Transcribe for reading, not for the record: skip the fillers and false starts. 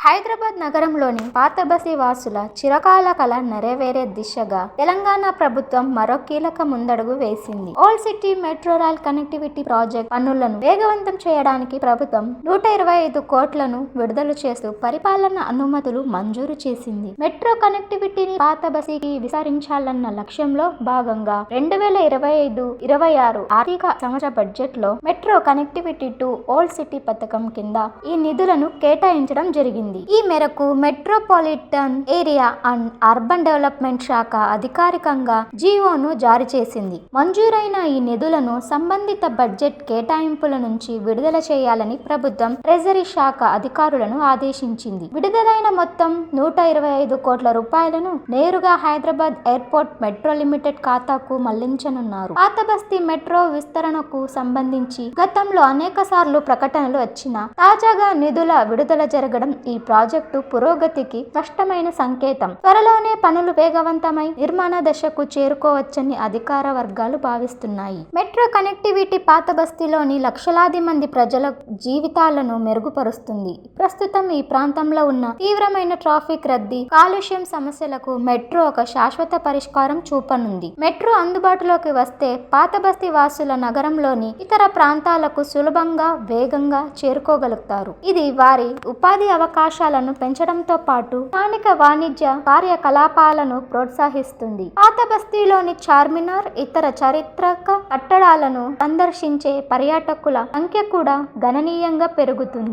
హైదరాబాద్ నగరంలోని పాత బస్తీ వాసుల చిరకాల కల నెరవేరే దిశగా తెలంగాణ ప్రభుత్వం మరో కీలక ముందడుగు వేసింది. Old city metro rail connectivity project పనులను వేగవంతం చేయడానికి ప్రభుత్వం 125 కోట్లను విడుదల చేస్తూ పరిపాలన అనుమతులు మంజూరు చేసింది. మెట్రో కనెక్టివిటీని పాత బస్తీకి విస్తరించాలన్న లక్ష్యంలో భాగంగా 2025-26 ఆర్థిక సంవత్సర బడ్జెట్ లో metro connectivity to old city పథకం కింద ఈ నిధులను కేటాయించడం జరిగింది. ఈ మేరకు metropolitan area and urban development శాఖ అధికారికంగా జీవోను జారీ చేసింది. మంజూరైన ఈ నిధులను సంబంధిత బడ్జెట్ కేటాయింపుల నుంచి విడుదల చేయాలని ప్రభుత్వం ట్రెజరీ శాఖ అధికారులను ఆదేశించింది. విడుదలైన మొత్తం 125 కోట్ల రూపాయలను నేరుగా హైదరాబాద్ ఎయిర్పోర్ట్ మెట్రో లిమిటెడ్ ఖాతాకు మళ్లించనున్నారు. పాత బస్తీ మెట్రో విస్తరణకు సంబంధించి గతంలో అనేక సార్లు ప్రకటనలు వచ్చినా తాజాగా నిధుల విడుదల జరగడం ఈ ప్రాజెక్టు పురోగతికి స్పష్టమైన సంకేతం. త్వరలోనే పనులు వేగవంతమై నిర్మాణ దశకు చేరుకోవచ్చని అధికార వర్గాలు భావిస్తున్నాయి. మెట్రో కనెక్టివిటీ పాత బస్తీలోని లక్షలాది మంది ప్రజల జీవితాలను మెరుగుపరుస్తుంది. ప్రస్తుతం ఈ ప్రాంతంలో ఉన్న తీవ్రమైన ట్రాఫిక్ రద్దీ, కాలుష్యం సమస్యలకు మెట్రో ఒక శాశ్వత పరిష్కారం చూపనుంది. మెట్రో అందుబాటులోకి వస్తే పాత బస్తీ వాసుల నగరంలోని ఇతర ప్రాంతాలకు సులభంగా, వేగంగా చేరుకోగలుగుతారు. ఇది వారి ఉపాధి అవకాశాలను పెంచడంతో పాటు స్థానిక వాణిజ్య కార్యకలాపాలను ప్రోత్సహిస్తుంది. పాత బస్తీలోని చార్మినార్, ఇతర చారిత్రక కట్టడాలను సందర్శించే పర్యాటకుల సంఖ్య కూడా గణనీయంగా పెరుగుతుంది.